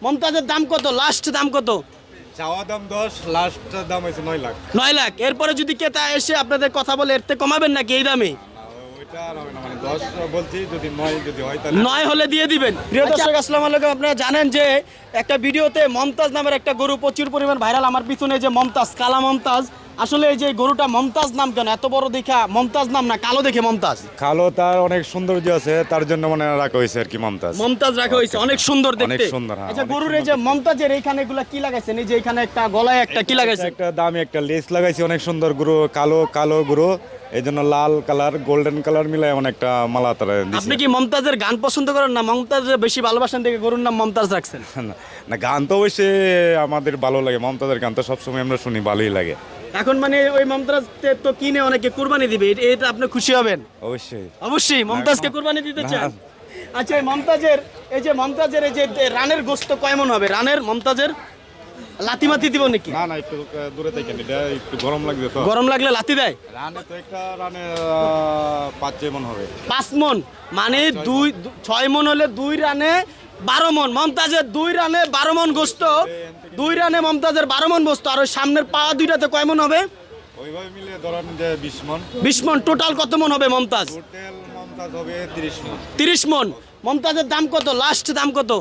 মমতাজের দাম কত, লাস্ট দাম কত? চাওয়া দাম 10, লাস্ট দাম হয়েছে 9 লাখ। 9 লাখ। এরপরে যদি ক্রেতা এসে আপনাদের কথা বলে এর থেকে কমাবেন নাকি এই দামে? ওইটা আর হবে না, মানে 10 বলছি, যদি 9 যদি হয় তাহলে 9 হলে দিয়ে দিবেন। প্রিয় দর্শক আসসালামু আলাইকুম, আপনারা জানেন যে একটা ভিডিওতে মমতাজ নামের একটা গরু প্রচুর পরিমাণ ভাইরাল। আমার পিছনে যে মমতাজ, কালা মমতাজ, আসলে এই যে গরুটা মমতাজ নাম কেন, এত বড় দেখা মমতাজ নাম না কালো দেখে মমতাজ? কালো তার অনেক সৌন্দর্য আছে, তার জন্য মানে রাখা হয়েছে আর কি মমতাজ। মমতাজ রাখা হয়েছে, অনেক সুন্দর দেখতে। অনেক সুন্দর, হ্যাঁ, আচ্ছা, অনেক গরুর এই যে মমতাজের এইখানে এগুলা কি লাগাইছেন? এই যে এখানে একটা গলায় একটা কি লাগাইছেন? একটা দামি একটা লেস লাগাইছি, অনেক সুন্দর গরু, কালো কালো গরু, এই জন্য লাল কালার গোল্ডেন কালার মিলাই এমন একটা মালা তারা দিছে। আপনি কি মমতাজের গান পছন্দ করেন না মমতাজের বেশি ভালোবাসেন দেখে গরুর নাম মমতাজ রাখছেন? না, গান তো অবশ্যই আমাদের ভালো লাগে, মমতাজের গান তো সবসময় আমরা শুনি, ভালোই লাগে। এখন মানে ওই মমতাজ তো কিনে অনেকে কুরবানি দিবে, এটা আপনি খুশি হবেন? অবশ্যই অবশ্যই মমতাজকে কুরবানি দিতে চান? আচ্ছা, এই মমতাজের এই যে রানের গোস্ত কয় মণ হবে? রানের মমতাজের লাতিমাতি দিব নাকি? না না, একটু দূরে থেকে এটা একটু গরম লাগবে তো। গরম লাগলে লাতি দেয়? রানে তো একটা রানে 5 মণ হবে। 5 মণ মানে 6 মণ হলে 2 রানে 12 মণ। মমতাজের 2 রানে 12 মণ গোস্ত, 2 রানে মমতাজের 12 মণ গোস্ত। আর ওই সামনের পা দুইটাতে কয় মণ হবে? ওইভাবে মিলে ধরেন যে 20 মণ। 20 মণ। টোটাল কত মণ হবে মমতাজ? টোটাল মমতাজ হবে 30 মণ। 30 মণ। মমতাজের দাম কত, লাস্ট দাম কত?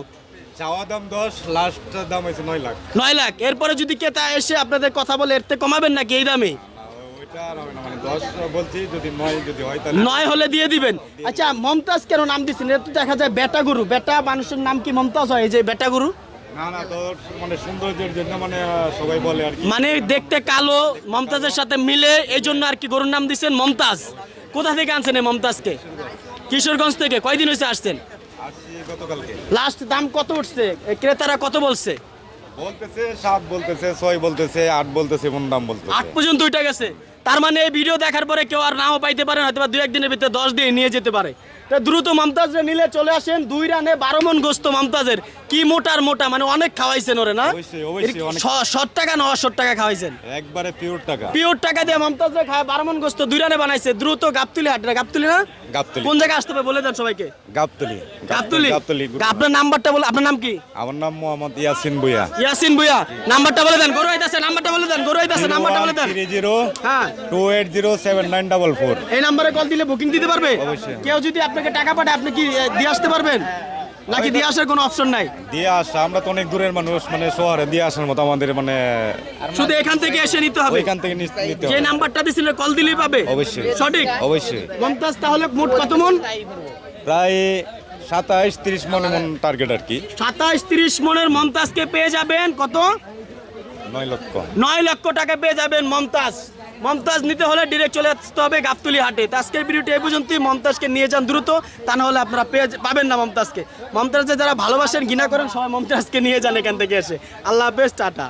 চাওয়া দাম 10, লাস্ট দাম হয়েছে 9 লাখ। 9 লাখ। এরপরে যদি ক্রেতা এসে আপনাদের কথা বলে এর থেকে কমাবেন নাকি এই দামে? ওইটা আর হবে না, মানে 10 বলছি, যদি 9 যদি হয় তাহলে 9 হলে দিয়ে দিবেন। আচ্ছা, মমতাজ কেন নাম দিচ্ছেন? এটা তো দেখা যায় বেটা গরু, বেটা মানুষের নাম কি মমতাজ হয়? এই যে বেটা গরু না না, তো মানে সৌন্দর্যের জন্য মানে সবাই বলে আর কি। মানে দেখতে কালো, মমতাজের সাথে মিলে, এই জন্য আর কি গরুর নাম দিচ্ছেন মমতাজ। কোথা থেকে আনছেন এই মমতাজকে? কিশোরগঞ্জ থেকে। কয়দিন হয়েছে আসছেন? আসছি গতকালকে। লাস্ট দাম কত উঠছে? ক্রেতারা কত বলছে? বলতেছে 7 বলতেছে, 6 বলতেছে, 8 বলতেছে, এমন দাম বলতেছে। 8 পর্যন্ত উঠে গেছে। তার মানে এই ভিডিও দেখার পরে কেউ আর নাও পাইতে পারে, হয়তো 2-1 দিনের ভিতরে 10 দিয়ে নিয়ে যেতে পারে। তা দ্রুত মমতাজরে নিলে চলে আসেন। 2 রানে 12 মণ গোস্ত মমতাজের। কি মোটার মোটা, মানে অনেক খাওয়াইছেন ওরে না? অবশ্যই, অবশ্যই, অনেক। 60 টাকা না 80 টাকা খাওয়াইছেন? একবারে পিওর টাকা। পিওর টাকা দিয়ে মমতাজরে খায় 12 মণ গোস্ত 2 রানে বানাইছে। দ্রুত গাবতলি হাট, গাবতলি না? গাবতলি। কোন জায়গায় আসতে হবে বলে দেন সবাইকে। গাবতলি। গাবতলি। গাবতলি। আপনার নাম্বারটা বলে। আপনার নাম কি? আমার নাম মোহাম্মদ ইয়াসিন ভুঁইয়া। ইয়াসিন ভুঁইয়া। নাম্বারটা বলে দেন। গরু আইতাছে, নাম্বারটা বলে দেন। গরু আইতাছে, নাম্বারটা বলে দেন। 30 হ্যাঁ, 2807944। এই নাম্বারে কল দিলে বুকিং দিতে পারবে? অবশ্যই। কেউ যদি আপনাকে টাকা পাঠায় আপনি কি দিয়ে আসতে পারবেন নাকি দিয়ে আসার কোনো অপশন নাই? দিয়ে আসা, আমরা তো অনেক দূরের মানুষ, মানে শহরে দিয়ে আসার মতো আমাদের মানে শুধু এখান থেকে এসে নিতে হবে? ওইখান থেকে নিতে যে হবে। নাম্বারটা দিছিলেন কল দিলেই পাবে? অবশ্যই। সঠিক? অবশ্যই। মমতাজ তাহলে মোট কত মণ? প্রায় 27-30 মণ টার্গেট আর কি। 27-30 মণের মমতাজকে পেয়ে যাবেন কত? 9 লক্ষ। 9 লক্ষ টাকা পেয়ে যাবেন মমতাজ। মমতাজ নিতে হলে ডিরেক্ট চলে আসতে হবে গাবতলি হাটে। তো আজকের ভিডিওটি এই পর্যন্তই। মমতাজকে নিয়ে যান দ্রুত, তা না হলে আপনারা পাবেন না মমতাজকে। মমতাজকে যারা ভালোবাসেন, ঘৃণা করেন, সবাই মমতাজকে নিয়ে যান এখান থেকে এসে। আল্লাহ হাফেজ, টাটা।